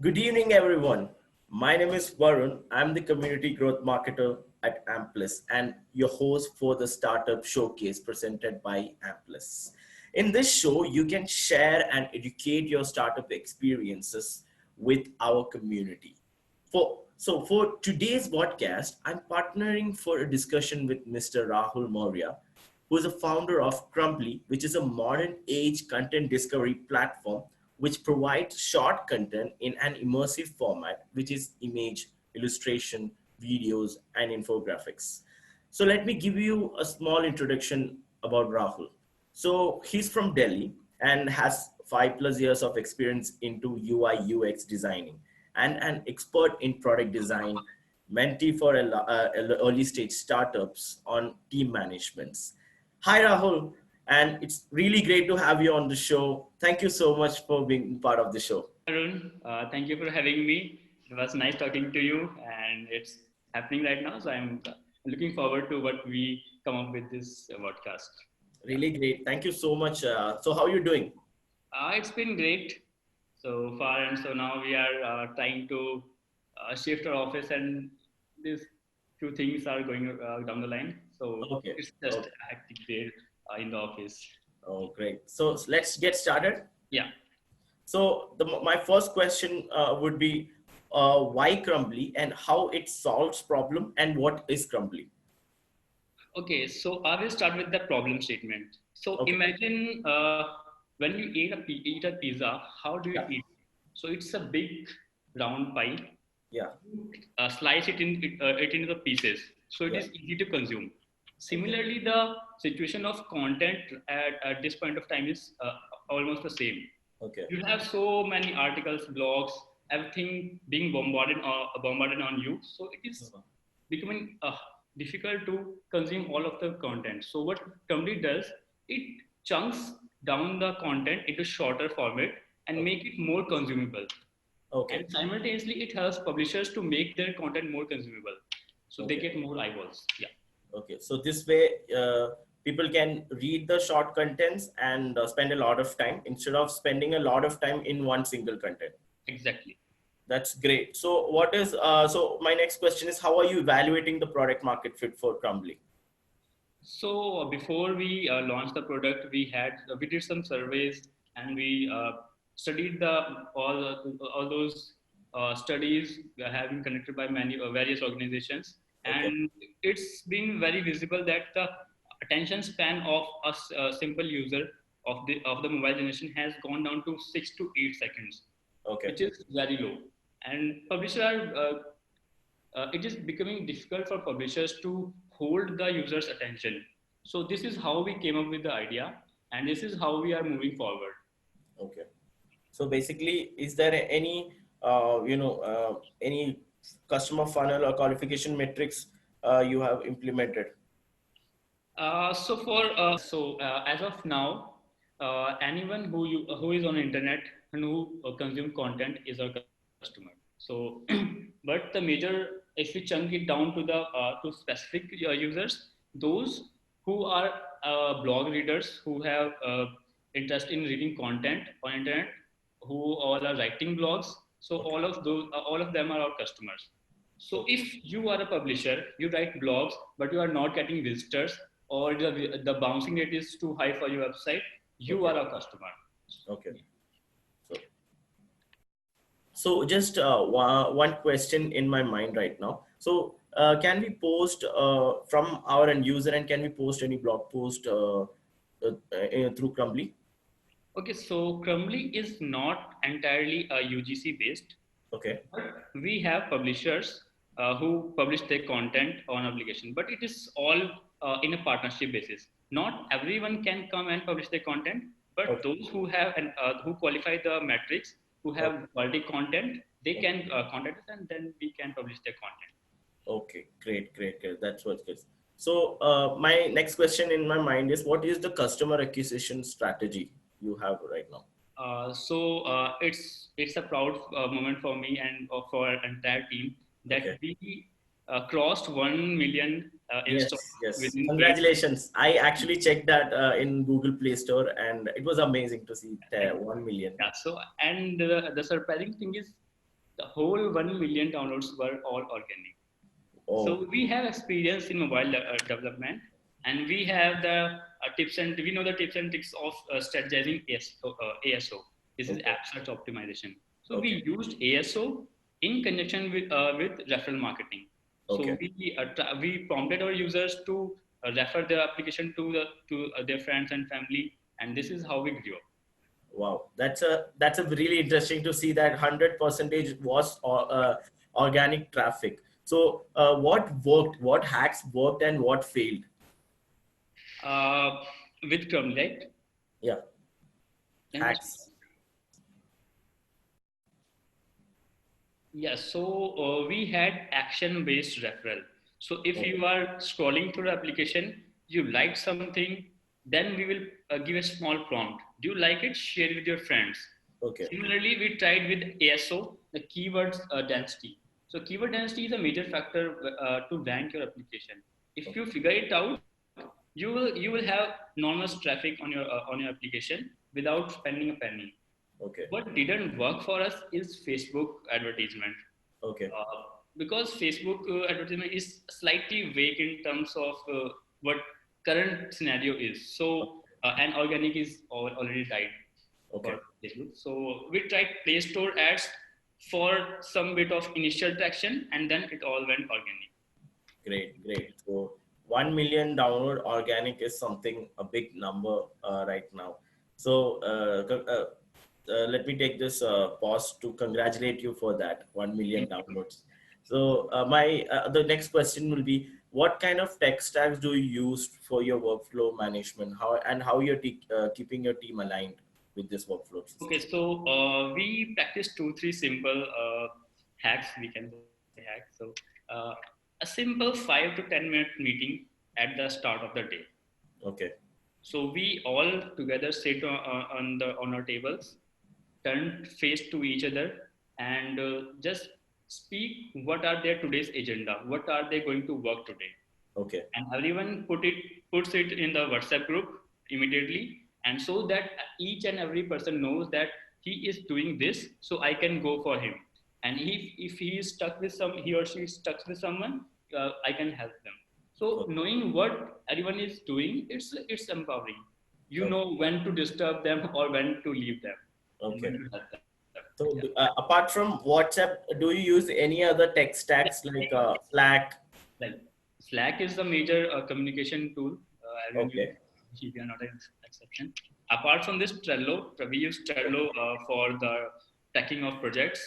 Good evening, everyone. My name is Varun. I'm the community growth marketer at Ampliz and your host for the Startup Showcase presented by Ampliz. In this show, you can share and educate your startup experiences with our community. For today's podcast, I'm partnering for a discussion with Mr. Rahul Maurya, who is a founder of Crumblyy, which is a modern age content discovery platform which provides short content in an immersive format, which is image, illustration, videos, and infographics. So let me give you a small introduction about Rahul. So he's from Delhi and has 5+ years of experience into UI UX designing and an expert in product design, mentee for early stage startups on team managements. Hi, Rahul, and it's really great to have you on the show. Thank you so much for being part of the show. Arun, thank you for having me. It was nice talking to you, and it's happening right now. So I'm looking forward to what we come up with this podcast. Really great. Thank you so much. So, how are you doing? It's been great so far, and so now we are trying to shift our office, and these few things are going down the line. So Okay. it's just Okay. a hectic day in the office. Oh, great. So, let's get started. Yeah. So, my first question would be why Crumbly and how it solves problem and what is Crumbly? Okay, so I will start with the problem statement. So Okay. imagine when you eat a pizza, how do you Yeah. eat? So it's a big round pie. Yeah. Slice it into the pieces, so it Yeah. is easy to consume. Okay. Similarly, the situation of content at this point of time is almost the same. Okay. You have so many articles, blogs, everything being bombarded on you. So it is Mhm. becoming difficult to consume all of the content. So what Tumblr does, it chunks down the content into shorter format and Okay. make it more consumable. Okay. And simultaneously, it helps publishers to make their content more consumable, so they Okay. get more eyeballs. Yeah, Okay, so this way people can read the short contents and spend a lot of time instead of spending a lot of time in one single content. exactly. That's great. So what is so my next question is how are you evaluating the product market fit for Crumbly? So before we launched the product, we did some surveys, and we studied the all those studies have been conducted by many various organizations, Okay. and it's been very visible that the attention span of a simple user of the mobile generation has gone down to 6 to 8 seconds, Okay. which is very low. And publishers are it is becoming difficult for publishers to hold the user's attention. So this is how we came up with the idea, and this is how we are moving forward. Okay. So basically, is there any any customer funnel or qualification metrics you have implemented? As of now, anyone who is on internet and who consume content is our customer. So, but the major, if we chunk it down to specific users, those who are blog readers who have interest in reading content on internet, who all are writing blogs. So Okay. all of them are our customers. So Okay. if you are a publisher, you write blogs, but you are not getting visitors, or the bouncing rate is too high for your website, you Okay. are a customer. Okay. So So just one question in my mind right now. So can we post from our end user and can we post any blog post through Crumbly? Okay, so Crumbly is not entirely UGC based, Okay. but we have publishers who publish their content on obligation, but it is all in a partnership basis. Not everyone can come and publish their content, but Okay. those who have and who qualify the metrics, who Okay. have quality content, they Okay. can contact us, and then we can publish their content. Okay. Great. Great. Great. That's what's good. So my next question in my mind is what is the customer acquisition strategy you have right now? It's a proud moment for me and for our entire team that Okay. we crossed 1 million installs Yes, yes. within 8 weeks. Congratulations. I actually checked that in Google Play Store and it was amazing to see 1 million. Yeah. So and the surprising thing is, the whole 1 million downloads were all organic. Oh, So we have experience in mobile development, and we have the tips and we know the tips and tricks of strategizing ASO. This is okay, app search optimization. So okay, we used ASO in conjunction with referral marketing. So okay. we prompted our users to refer their application to their friends and family, and this is how we grew up. Wow, that's a really interesting to see that 100% was organic traffic. So, what worked, what hacks worked, and what failed? Uh, with Crumblyy, right? Yeah, Can you just hacks. Yes, so we had action-based referral. So if Oh, you are scrolling through the application, you like something, then we will give a small prompt. Do you like it? Share it with your friends. okay, Similarly, we tried with ASO, the keywords density. So keyword density is a major factor to rank your application. If you okay, figure it out, you will have enormous traffic on your application without spending a penny. okay, What didn't work for us is Facebook advertisement. okay, uh, because Facebook advertisement is slightly vague in terms of what current scenario is. So and organic is already died for okay. Facebook. So we tried Play Store ads for some bit of initial traction, and then it all went organic. Great, great. So 1 million download organic is something a big number right now. So let me take this pause to congratulate you for that 1 million downloads. So my the next question will be, what kind of tech stacks do you use for your workflow management? How you're keeping your team aligned with this workflow Okay, system? so we practice two, three simple hacks. We can say hacks. So uh, a simple 5 to 10 minute meeting at the start of the day. Okay, So we all together sit on our tables, turn face to each other, and just speak what are their today's agenda, what are they going to work today, okay, and everyone puts it in the WhatsApp group immediately, and so that each and every person knows that he is doing this, so I can go for him. And if he or she is stuck with someone, I can help them. So okay, knowing what everyone is doing, it's empowering. You okay, know when to disturb them or when to leave them, and when okay. to help them. Yeah. So, apart from WhatsApp, do you use any other tech stacks like Slack? Like Slack is the major communication tool. Everyone Okay, uses. We are not an exception. Apart from this, Trello, we use Trello for the tracking of projects.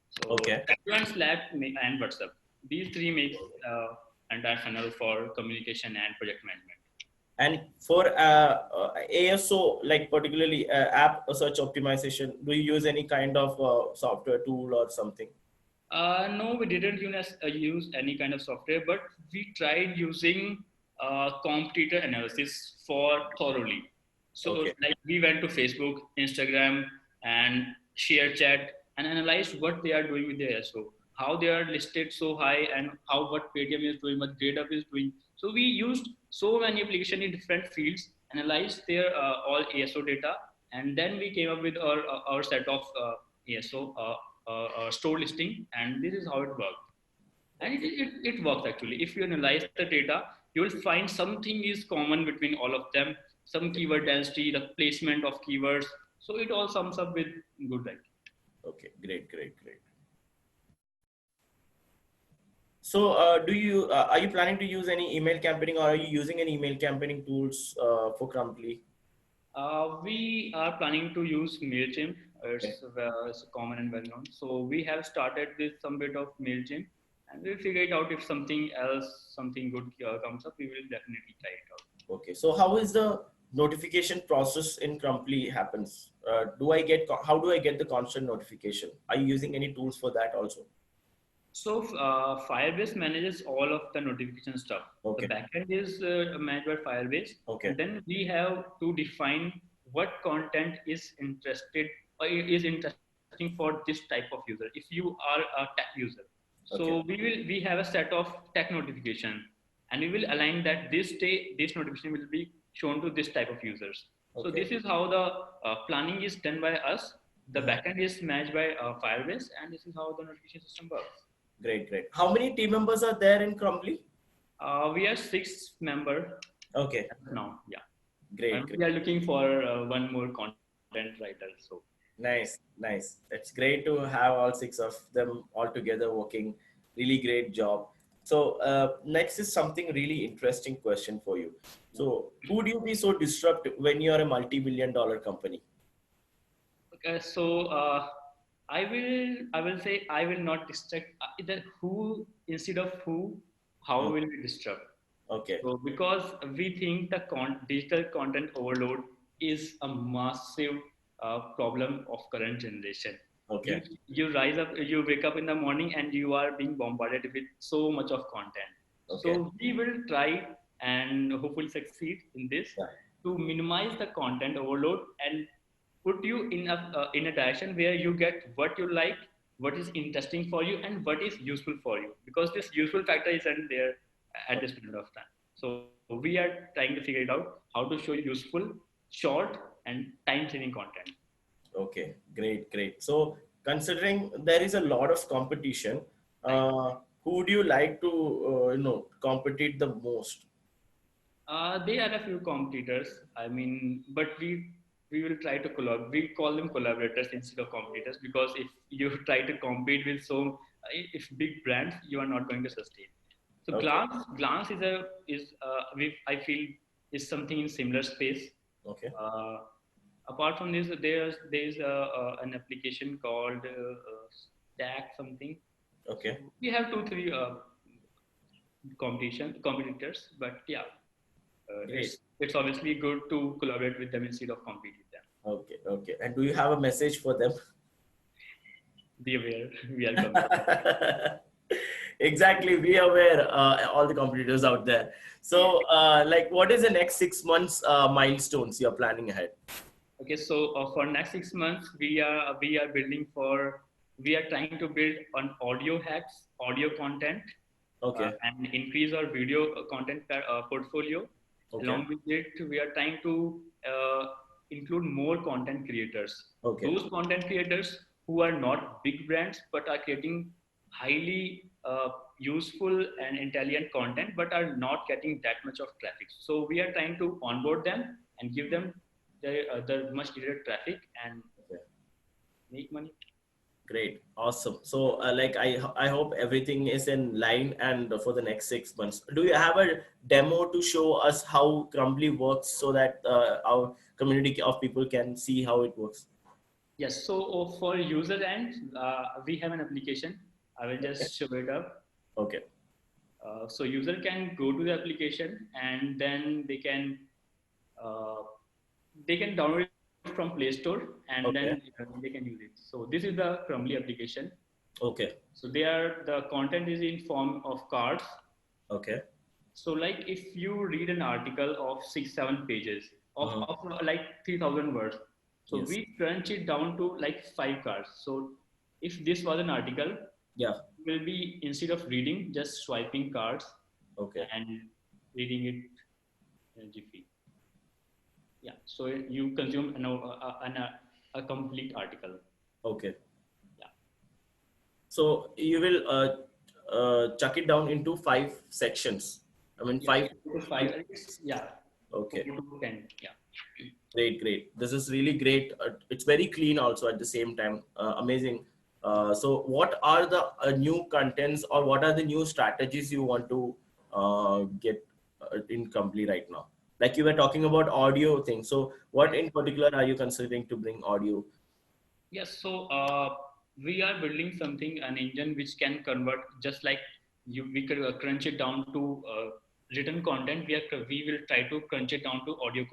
So okay. Trello and Slack and WhatsApp. These three make entire funnel for communication and project management. And for ASO, like particularly app search optimization, do you use any kind of software tool or something? No, we didn't use any kind of software, but we tried using competitor analysis for thoroughly. So, Okay, like we went to Facebook, Instagram, and share chat and analyzed what they are doing with their SO, how they are listed so high, and how what Paytm is doing, what GradeUp is doing. So we used so many applications in different fields, analyzed their all ASO data, and then we came up with our set of ASO store listing, and this is how it worked. And okay, it works actually. If you analyze the data, you will find something is common between all of them, some okay, keyword density, the placement of keywords. So it all sums up with good ranking. okay. Great, great, great. So, are you planning to use any email campaigning, or are you using any email campaigning tools for Crumblyy? We are planning to use MailChimp. Okay, It's common and well known. So we have started with some bit of MailChimp, and we'll figure it out. If something else, something good comes up, we will definitely try it out. okay. So, how is the notification process in Crumblyy happens? How do I get the constant notification? Are you using any tools for that also? So Firebase manages all of the notification stuff. The Okay, backend is managed by Firebase, okay, and then we have to define what content is interesting for this type of user. If you are a tech user, so okay, we have a set of tech notification, and we will align that this notification will be shown to this type of users. So okay. this is how the planning is done by us. The backend is managed by Firebase, and this is how the notification system works. Great, great. How many team members are there in Crumblyy? We are 6 member Okay, now. Yeah, great, and great. we are looking for one more content writer. So Nice, nice. It's great to have all six of them all together working. Really great job. So next is something really interesting question for you. yeah. So would you be so disrupt when you are a multi-million dollar company? Okay, so I will say I will not distract the who instead of who. How Hmm. will we disrupt? Okay, So because we think the digital content overload is a massive problem of current generation. You okay, you rise up, you wake up in the morning, and you are being bombarded with so much of content. okay. So we will try and hopefully succeed in this Yeah. to minimize the content overload and put you in a direction where you get what you like, what is interesting for you, and what is useful for you. Because this useful factor isn't there at this point of time. So we are trying to figure it out how to show you useful, short, and time-saving content. Okay, great, great. So considering there is a lot of competition, Right. who would you like to compete the most? There are a few competitors. I mean, but we will try to collab. We call them collaborators instead of competitors because if you try to compete with if big brands, you are not going to sustain. So Okay, glance I feel is something in similar space. okay, Uh, Apart from this, there's an application called Stack something. So okay, we have two three competitors, but yeah, great. it's obviously good to collaborate with them instead of compete with them. Okay, okay. And do you have a message for them? Be aware, we are coming. Exactly, be aware, all the competitors out there. So, like, what is the next 6 months milestones you're planning ahead? Okay, so for next 6 months, we are trying to build on audio hacks, audio content, Okay, and increase our video content portfolio. okay, Along with it, we are trying to include more content creators. okay, Those content creators who are not big brands but are creating highly useful and intelligent content but are not getting that much of traffic. So we are trying to onboard them and give them the much needed traffic and okay. make money. Great, awesome. So, like, I hope everything is in line and for the next 6 months. Do you have a demo to show us how Crumbly works so that our community of people can see how it works? Yes, so for user end, we have an application. I will Okay, just show it up. okay, So user can go to the application and then uh, they can download it from Play Store and then okay, they can use it. So this is the Crumbly application. okay, So the content is in form of cards. okay. So like if you read an article of 6 7 pages Uh-huh. of like 3,000 words, so Yes. we crunch it down to like 5 cards. So if this was an article, Yeah. will be instead of reading just swiping cards Okay. and reading it in a jiffy. Yeah, so you consume a complete article. Okay. Yeah, So you will chuck it down into 5 sections. I mean, yes, five. 4 to 5. Yeah, four Okay. to 10. Yeah. Great, great. This is really great. It's very clean also at the same time. Amazing. So what are the new contents or what are the new strategies you want to get in Comply right now? Like you were talking about audio thing. So what Right. in particular are you considering to bring audio? Yes, so we are building something, an engine which can convert just like we could crunch it down to written content. We will try to crunch it down to audio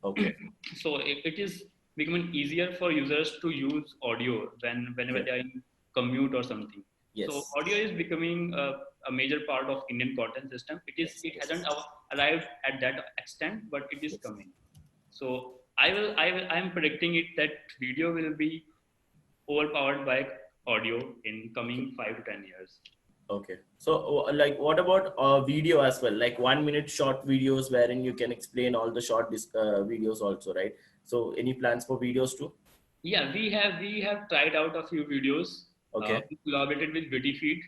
Okay. content. So it is becoming easier for users to use audio whenever Okay. they are in commute or something. So Yes. audio is becoming a major part of Indian content system. Yes. It Yes. hasn't arrived at that extent, but it is Yes. coming. So I'm predicting it that video will be overpowered by audio in Okay. coming 5 to 10 years. Okay. So, like, what about video as well? Like 1 minute short videos wherein you can explain all the short videos also, right? So, any plans for videos too? Yeah, we have tried out a few videos. Okay. We collaborated with Feed,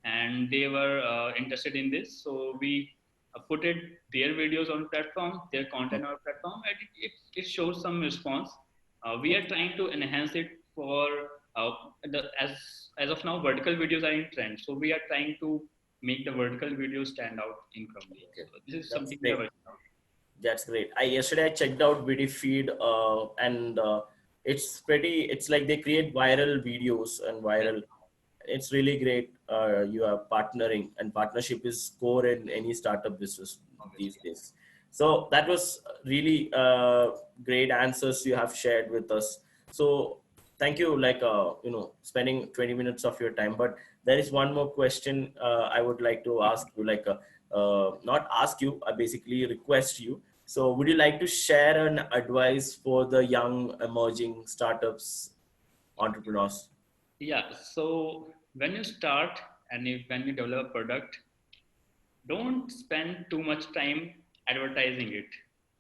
and they were interested in this. So we put it their videos on platform, their content on platform, and it shows some response. We are Okay. trying to enhance it for as of now vertical videos are in trend. So we are trying to make the vertical videos stand out in Crumblyy. Okay. So this is That's something we are great. working on. That's great. I yesterday I checked out Vidi feed, and it's pretty. It's like they create viral videos and Yeah, viral. It's really great. You are partnering, and partnership is core in any startup business these obviously. days. So that was really great answers you have shared with us. So thank you, like spending 20 minutes of your time. But there is one more question I would like to ask you, like not ask you, I basically request you. So would you like to share an advice for the young emerging startups entrepreneurs? Yeah. So when you start and when you develop a product, don't spend too much time advertising it.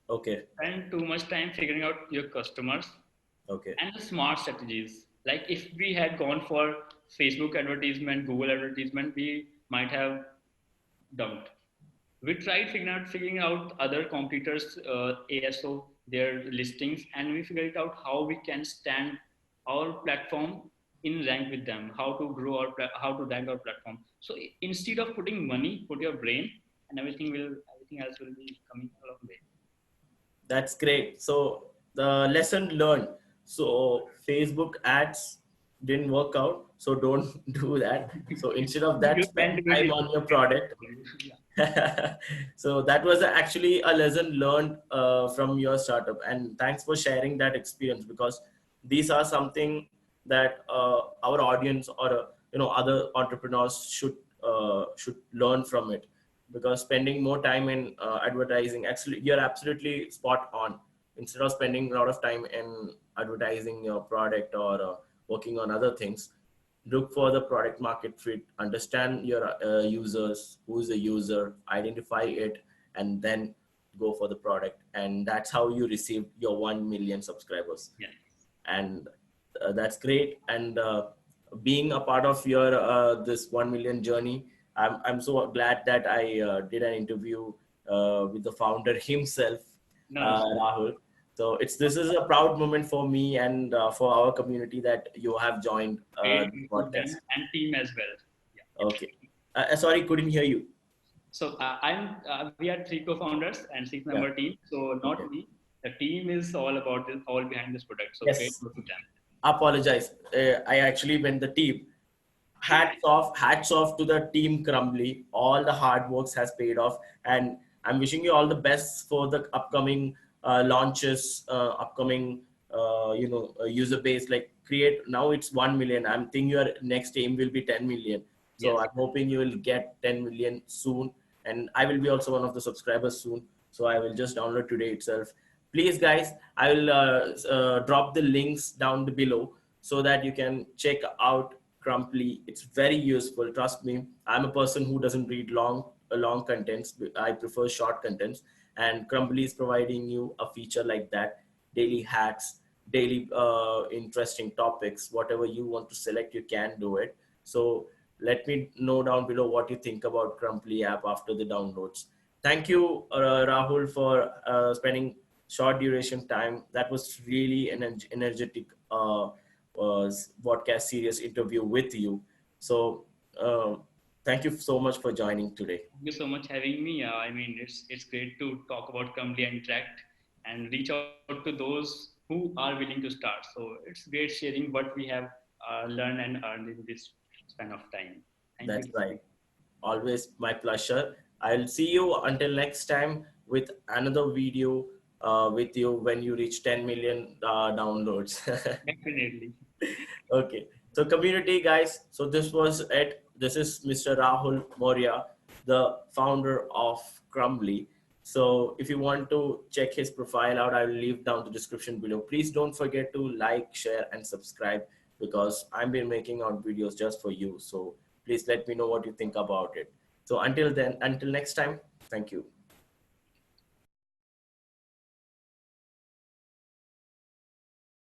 Okay. Spend too much time figuring out your customers Okay. and the smart strategies. Like if we had gone for Facebook advertisement, Google advertisement, we might have dumped. We tried figuring out other competitors ASO their listings, and we figured out how we can stand our platform in rank with them, how to grow how to rank our platform. So instead of putting money, put your brain, and everything else will be coming along the way. That's great. So the lesson learned. So Facebook ads didn't work out. So don't do that. So instead of that, Your spend brand will time be on your product. yeah. So that was actually a lesson learned from your startup, and thanks for sharing that experience, because these are something that our audience or other entrepreneurs should learn from it, because spending more time in advertising, actually you're absolutely spot on. Instead of spending a lot of time in advertising your product or working on other things, look for the product market fit, understand your users, who's the user, identify it, and then go for the product. And that's how you receive your 1 million subscribers. Yeah. And that's great. And being a part of your this 1 million journey, I'm so glad that I did an interview with the founder himself, No, no. Rahul. So this is a proud moment for me and for our community that you have joined Great this to them podcast. and team as well. Yeah. Okay. Sorry, couldn't hear you. So we are three co-founders and six-member Yeah. team. So not Okay. me. The team is all about this, all behind this product. So great Yes. work to them. Apologize. I actually meant the team. Hats off to the team Crumblyy. All the hard works has paid off, and I'm wishing you all the best for the upcoming launches, upcoming user base. Like create now it's 1 million. I'm thinking your next aim will be 10 million. So Yes. I'm hoping you will get 10 million soon, and I will be also one of the subscribers soon. So I will just download today itself. Please, guys, I will drop the links down below so that you can check out Crumblyy. It's very useful. Trust me. I'm a person who doesn't read long contents. I prefer short contents, and Crumblyy is providing you a feature like that. Daily hacks, daily interesting topics. Whatever you want to select, you can do it. So let me know down below what you think about Crumblyy app after the downloads. Thank you, Rahul, for spending short duration time. That was really an energetic Vodcast series interview with you. So thank you so much for joining today. Thank you so much having me. I mean, it's great to talk about Crumbly and interact and reach out to those who are willing to start. So it's great sharing what we have learned and earned in this span of time. Thank you. That's right. Always my pleasure. I'll see you until next time with another video with you when you reach 10 million downloads. Definitely. Okay. So community guys, so this was it. This is Mr. Rahul Maurya, the founder of Crumblyy. So if you want to check his profile out, I will leave down the description below. Please don't forget to like, share, and subscribe, because I've been making out videos just for you. So please let me know what you think about it. So until then, until next time, thank you.